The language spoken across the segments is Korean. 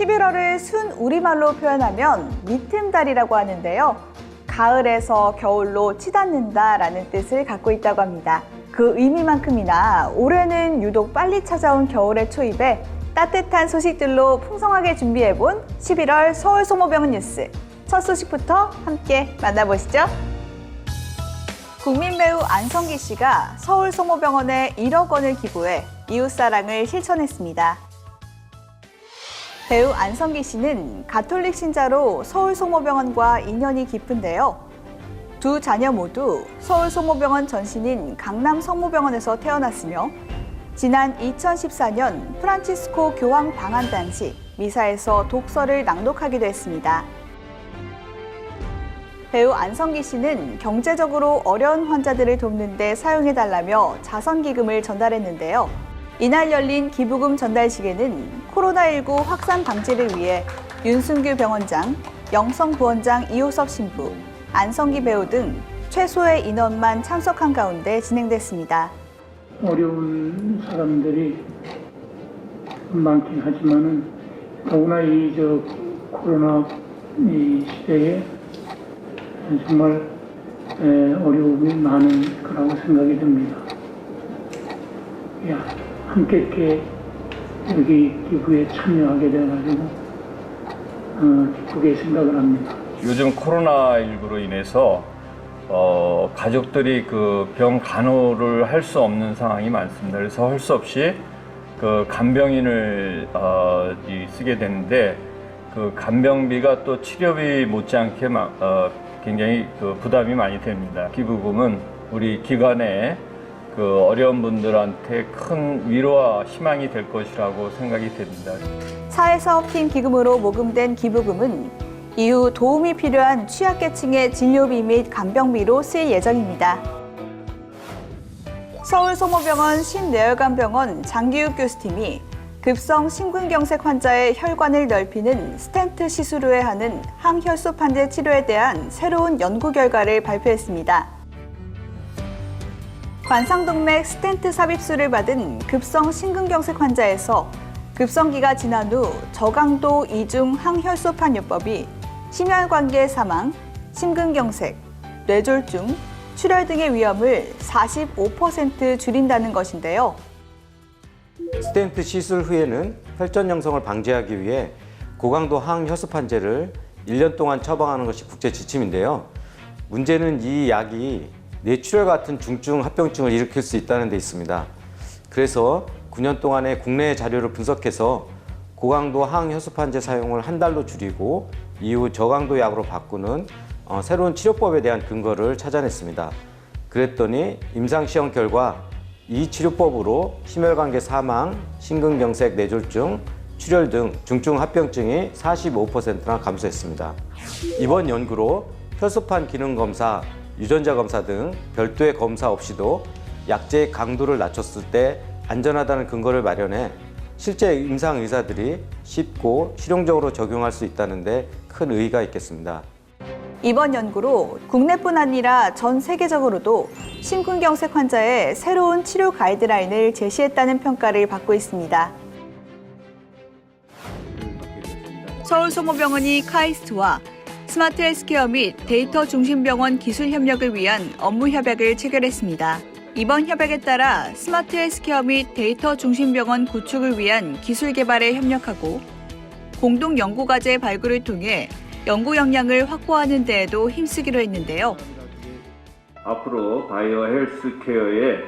11월을 순 우리말로 표현하면 미틈달이라고 하는데요. 가을에서 겨울로 치닫는다라는 뜻을 갖고 있다고 합니다. 그 의미만큼이나 올해는 유독 빨리 찾아온 겨울의 초입에 따뜻한 소식들로 풍성하게 준비해본 11월 서울소모병원 뉴스. 첫 소식부터 함께 만나보시죠. 국민배우 안성기 씨가 서울소모병원에 1억 원을 기부해 이웃사랑을 실천했습니다. 배우 안성기 씨는 가톨릭 신자로 서울소모병원과 인연이 깊은데요. 두 자녀 모두 서울소모병원 전신인 강남성모병원에서 태어났으며 지난 2014년 프란치스코 교황 방한 당시 미사에서 독서를 낭독하기도 했습니다. 배우 안성기 씨는 경제적으로 어려운 환자들을 돕는 데 사용해달라며 자선기금을 전달했는데요. 이날 열린 기부금 전달식에는 코로나19 확산 방지를 위해 윤승규 병원장, 영성부원장 이호섭 신부, 안성기 배우 등 최소의 인원만 참석한 가운데 진행됐습니다. 어려운 사람들이 많긴 하지만은 더구나 이 코로나 이 시대에 정말 어려움이 많은 거라고 생각이 듭니다. 함께 이렇게 여기 기부에 참여하게 돼가지고 기쁘게 생각을 합니다. 요즘 코로나19로 인해서 가족들이 그 병 간호를 할 수 없는 상황이 많습니다. 그래서 할 수 없이 그 간병인을 쓰게 되는데 그 간병비가 또 치료비 못지않게 굉장히 그 부담이 많이 됩니다. 기부금은 우리 기관에 그 어려운 분들한테 큰 위로와 희망이 될 것이라고 생각이 됩니다. 사회사업팀 기금으로 모금된 기부금은 이후 도움이 필요한 취약계층의 진료비 및 간병비로 쓰일 예정입니다. 서울소모병원 신뇌혈관병원 장기욱 교수팀이 급성 심근경색 환자의 혈관을 넓히는 스텐트 시술 후에 하는 항혈소판제 치료에 대한 새로운 연구 결과를 발표했습니다. 관상동맥 스텐트 삽입술을 받은 급성 심근경색 환자에서 급성기가 지난 후 저강도 이중 항혈소판요법이 심혈관계 사망, 심근경색, 뇌졸중, 출혈 등의 위험을 45% 줄인다는 것인데요. 스텐트 시술 후에는 혈전 형성을 방지하기 위해 고강도 항혈소판제를 1년 동안 처방하는 것이 국제 지침인데요. 문제는 이 약이 뇌출혈 같은 중증 합병증을 일으킬 수 있다는 데 있습니다. 그래서 9년 동안의 국내 자료를 분석해서 고강도 항혈소판제 사용을 한 달로 줄이고 이후 저강도 약으로 바꾸는 새로운 치료법에 대한 근거를 찾아냈습니다. 그랬더니 임상시험 결과 이 치료법으로 심혈관계 사망, 심근경색, 뇌졸중, 출혈 등 중증 합병증이 45%나 감소했습니다. 이번 연구로 혈소판 기능 검사, 유전자 검사 등 별도의 검사 없이도 약제의 강도를 낮췄을 때 안전하다는 근거를 마련해 실제 임상 의사들이 쉽고 실용적으로 적용할 수 있다는 데 큰 의의가 있겠습니다. 이번 연구로 국내뿐 아니라 전 세계적으로도 심근경색 환자의 새로운 치료 가이드라인을 제시했다는 평가를 받고 있습니다. 서울소모병원이 카이스트와 스마트 헬스케어 및 데이터 중심 병원 기술 협력을 위한 업무 협약을 체결했습니다. 이번 협약에 따라 스마트 헬스케어 및 데이터 중심 병원 구축을 위한 기술 개발에 협력하고 공동 연구과제 발굴을 통해 연구 역량을 확보하는 데에도 힘쓰기로 했는데요. 앞으로 바이오 헬스케어의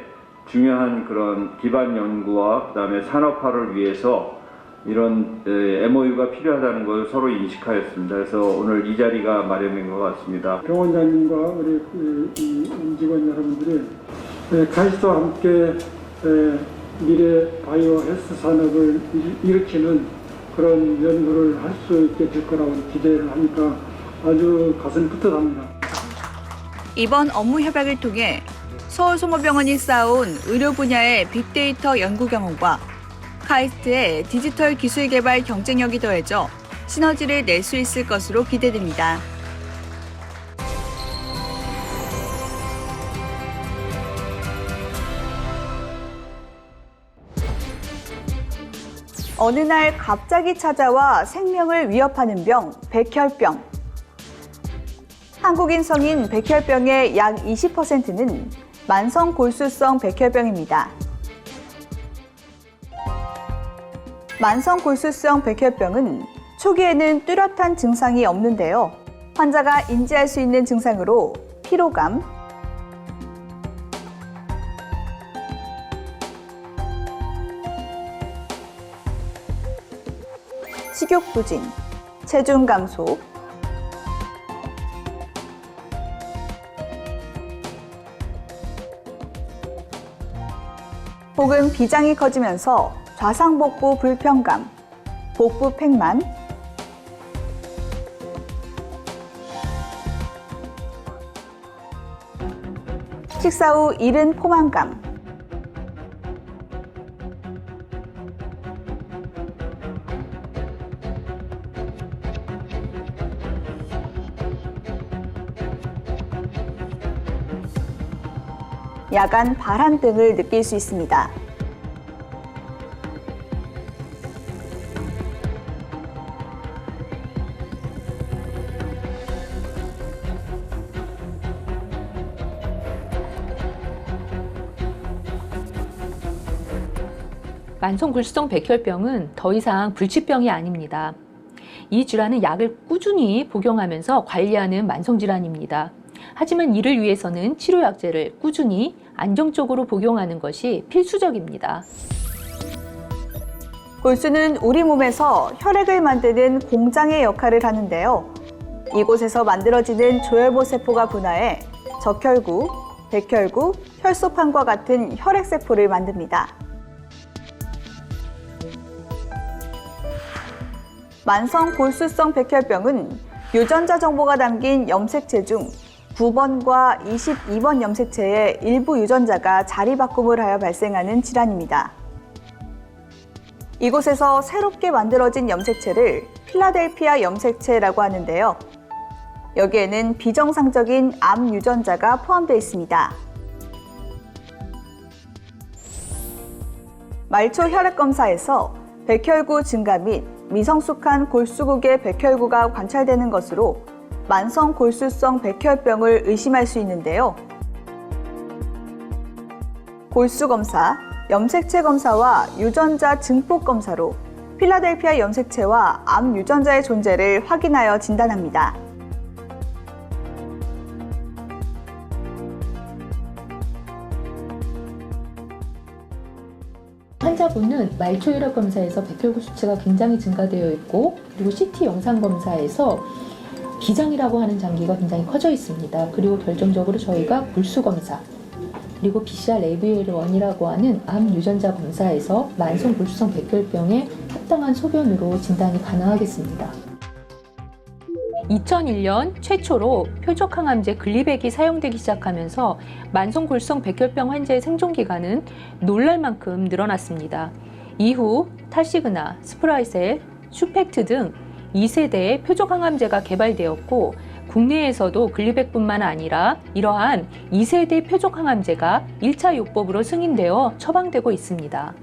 중요한 그런 기반 연구와 그다음에 산업화를 위해서 이런 MOU가 필요하다는 것을 서로 인식하였습니다. 그래서 오늘 이 자리가 마련된 것 같습니다. 병원장님과 우리 임직원 여러분들이 카이스트와 함께 미래 바이오 헬스 산업을 일으키는 그런 연구를 할 수 있게 될 거라고 기대를 하니까 아주 가슴이 뿌듯합니다. 이번 업무 협약을 통해 서울소모병원이 쌓아온 의료 분야의 빅데이터 연구 경험과 카이스트의 디지털 기술 개발 경쟁력이 더해져 시너지를 낼 수 있을 것으로 기대됩니다. 어느 날 갑자기 찾아와 생명을 위협하는 병, 백혈병. 한국인 성인 백혈병의 약 20%는 만성 골수성 백혈병입니다. 만성 골수성 백혈병은 초기에는 뚜렷한 증상이 없는데요. 환자가 인지할 수 있는 증상으로 피로감, 식욕 부진, 체중 감소, 혹은 비장이 커지면서 좌상복부 불편감, 복부 팽만, 식사 후 이른 포만감, 야간 발한 등을 느낄 수 있습니다. 만성 골수성 백혈병은 더 이상 불치병이 아닙니다. 이 질환은 약을 꾸준히 복용하면서 관리하는 만성 질환입니다. 하지만 이를 위해서는 치료약제를 꾸준히 안정적으로 복용하는 것이 필수적입니다. 골수는 우리 몸에서 혈액을 만드는 공장의 역할을 하는데요. 이곳에서 만들어지는 조혈모 세포가 분화해 적혈구, 백혈구, 혈소판과 같은 혈액세포를 만듭니다. 만성 골수성 백혈병은 유전자 정보가 담긴 염색체 중 9번과 22번 염색체의 일부 유전자가 자리 바꿈을 하여 발생하는 질환입니다. 이곳에서 새롭게 만들어진 염색체를 필라델피아 염색체라고 하는데요. 여기에는 비정상적인 암 유전자가 포함되어 있습니다. 말초 혈액 검사에서 백혈구 증가 및 미성숙한 골수국의 백혈구가 관찰되는 것으로 만성 골수성 백혈병을 의심할 수 있는데요. 골수 검사, 염색체 검사와 유전자 증폭 검사로 필라델피아 염색체와 암 유전자의 존재를 확인하여 진단합니다. 환자분은 말초 혈액 검사에서 백혈구 수치가 굉장히 증가되어 있고, 그리고 CT 영상 검사에서 비장이라고 하는 장기가 굉장히 커져 있습니다. 그리고 결정적으로 저희가 골수 검사, 그리고 BCR-ABL1이라고 하는 암 유전자 검사에서 만성 골수성 백혈병에 합당한 소견으로 진단이 가능하겠습니다. 2001년 최초로 표적항암제 글리백이 사용되기 시작하면서 만성 골수성 백혈병 환자의 생존 기간은 놀랄 만큼 늘어났습니다. 이후 탈시그나, 스프라이셀, 슈펙트 등 2세대의 표적항암제가 개발되었고, 국내에서도 글리백뿐만 아니라 이러한 2세대 표적항암제가 1차 요법으로 승인되어 처방되고 있습니다.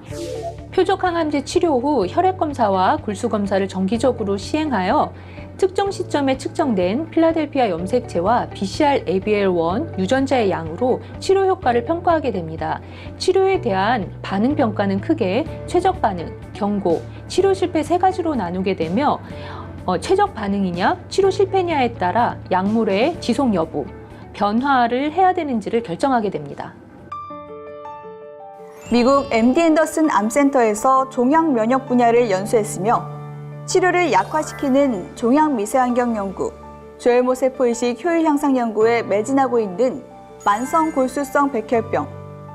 표적항암제 치료 후 혈액검사와 골수검사를 정기적으로 시행하여 특정 시점에 측정된 필라델피아 염색체와 BCR-ABL1 유전자의 양으로 치료 효과를 평가하게 됩니다. 치료에 대한 반응 평가는 크게 최적 반응, 경고, 치료 실패 세 가지로 나누게 되며 최적 반응이냐, 치료 실패냐에 따라 약물의 지속 여부, 변화를 해야 되는지를 결정하게 됩니다. 미국 MD 앤더슨 암센터에서 종양 면역 분야를 연수했으며 치료를 약화시키는 종양 미세환경 연구, 조혈모 세포 이식 효율 향상 연구에 매진하고 있는 만성 골수성 백혈병,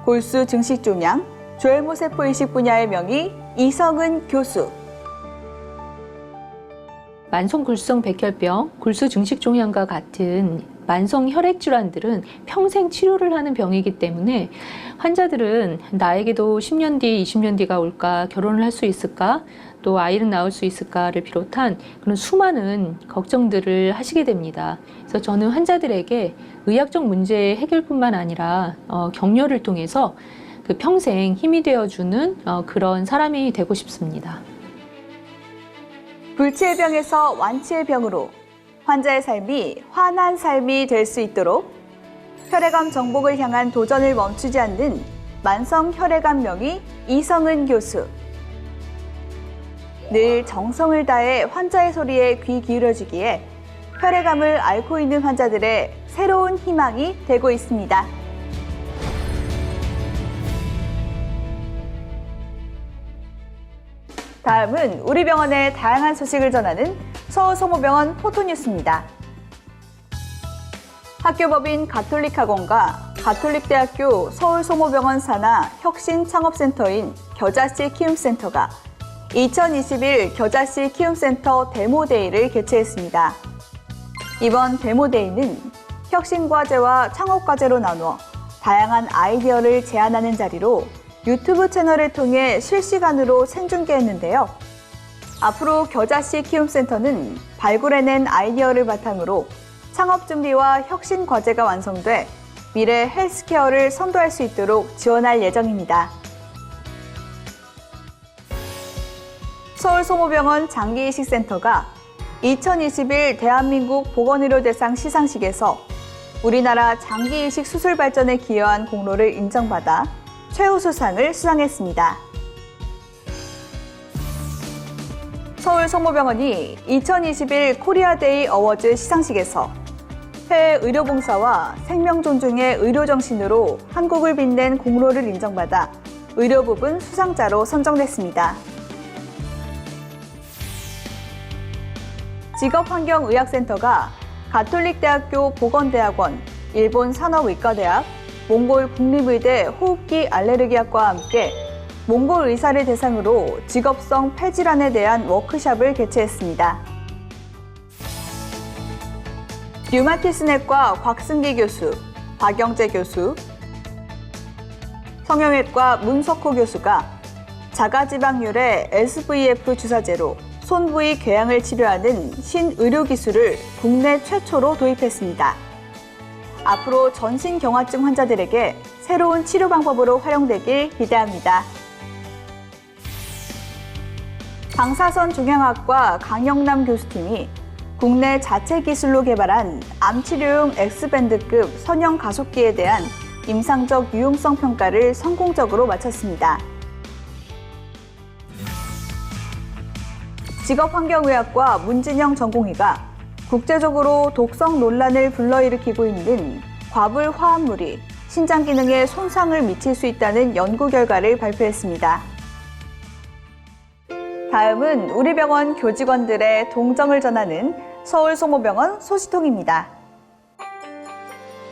골수 증식 종양, 조혈모 세포 이식 분야의 명의 이성은 교수. 만성 골수성 백혈병, 골수 증식 종양과 같은 만성 혈액 질환들은 평생 치료를 하는 병이기 때문에 환자들은 나에게도 10년 뒤, 20년 뒤가 올까, 결혼을 할 수 있을까, 또 아이를 낳을 수 있을까를 비롯한 그런 수많은 걱정들을 하시게 됩니다. 그래서 저는 환자들에게 의학적 문제 해결뿐만 아니라 격려를 통해서 그 평생 힘이 되어주는 그런 사람이 되고 싶습니다. 불치의 병에서 완치의 병으로 환자의 삶이 환한 삶이 될 수 있도록 혈액암 정복을 향한 도전을 멈추지 않는 만성 혈액암 명의 이성은 교수. 늘 정성을 다해 환자의 소리에 귀 기울여주기에 혈액암을 앓고 있는 환자들의 새로운 희망이 되고 있습니다. 다음은 우리 병원의 다양한 소식을 전하는 서울성모병원 포토뉴스입니다. 학교법인 가톨릭학원과 가톨릭대학교 서울성모병원 산하 혁신창업센터인 겨자씨 키움센터가 2021 겨자씨 키움센터 데모데이를 개최했습니다. 이번 데모데이는 혁신과제와 창업과제로 나누어 다양한 아이디어를 제안하는 자리로 유튜브 채널을 통해 실시간으로 생중계했는데요. 앞으로 겨자씨 키움센터는 발굴해낸 아이디어를 바탕으로 창업 준비와 혁신 과제가 완성돼 미래 헬스케어를 선도할 수 있도록 지원할 예정입니다. 서울성모병원 장기이식센터가 2021 대한민국 보건의료대상 시상식에서 우리나라 장기이식 수술 발전에 기여한 공로를 인정받아 최우수상을 수상했습니다. 서울성모병원이 2021 코리아데이 어워즈 시상식에서 해외 의료봉사와 생명 존중의 의료정신으로 한국을 빛낸 공로를 인정받아 의료 부분 수상자로 선정됐습니다. 직업환경의학센터가 가톨릭대학교 보건대학원, 일본 산업의과대학, 몽골 국립의대 호흡기 알레르기학과와 함께 몽골 의사를 대상으로 직업성 폐질환에 대한 워크숍을 개최했습니다. 류마티스내과 곽승기 교수, 박영재 교수, 성형외과 문석호 교수가 자가지방률의 SVF 주사제로 손 부위 궤양을 치료하는 신의료기술을 국내 최초로 도입했습니다. 앞으로 전신경화증 환자들에게 새로운 치료 방법으로 활용되길 기대합니다. 방사선 종양학과 강영남 교수팀이 국내 자체 기술로 개발한 암치료용 X밴드급 선형 가속기에 대한 임상적 유용성 평가를 성공적으로 마쳤습니다. 직업환경의학과 문진영 전공의가 국제적으로 독성 논란을 불러일으키고 있는 과불 화합물이 신장 기능에 손상을 미칠 수 있다는 연구 결과를 발표했습니다. 다음은 우리 병원 교직원들의 동정을 전하는 서울성모병원 소식통입니다.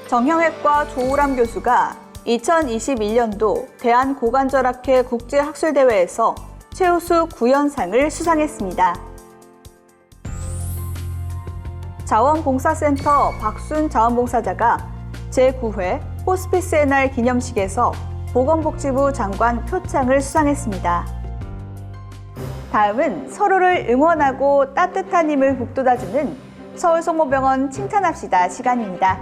정형외과 조우람 교수가 2021년도 대한고관절학회 국제학술대회에서 최우수 구연상을 수상했습니다. 자원봉사센터 박순 자원봉사자가 제9회 호스피스의 날 기념식에서 보건복지부 장관 표창을 수상했습니다. 다음은 서로를 응원하고 따뜻한 힘을 북돋아주는 서울성모병원 칭찬합시다 시간입니다.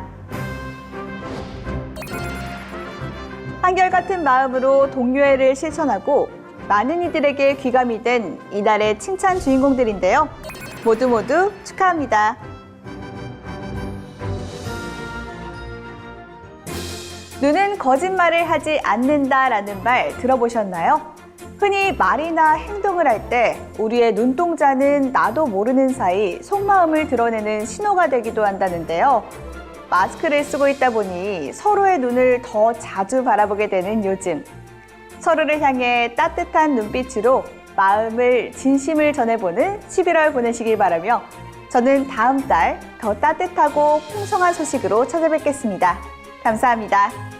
한결같은 마음으로 동료애를 실천하고 많은 이들에게 귀감이 된 이날의 칭찬 주인공들인데요. 모두 축하합니다. 눈은 거짓말을 하지 않는다라는 말 들어보셨나요? 흔히 말이나 행동을 할 때 우리의 눈동자는 나도 모르는 사이 속마음을 드러내는 신호가 되기도 한다는데요. 마스크를 쓰고 있다 보니 서로의 눈을 더 자주 바라보게 되는 요즘. 서로를 향해 따뜻한 눈빛으로 마음을, 진심을 전해보는 11월 보내시길 바라며 저는 다음 달 더 따뜻하고 풍성한 소식으로 찾아뵙겠습니다. 감사합니다.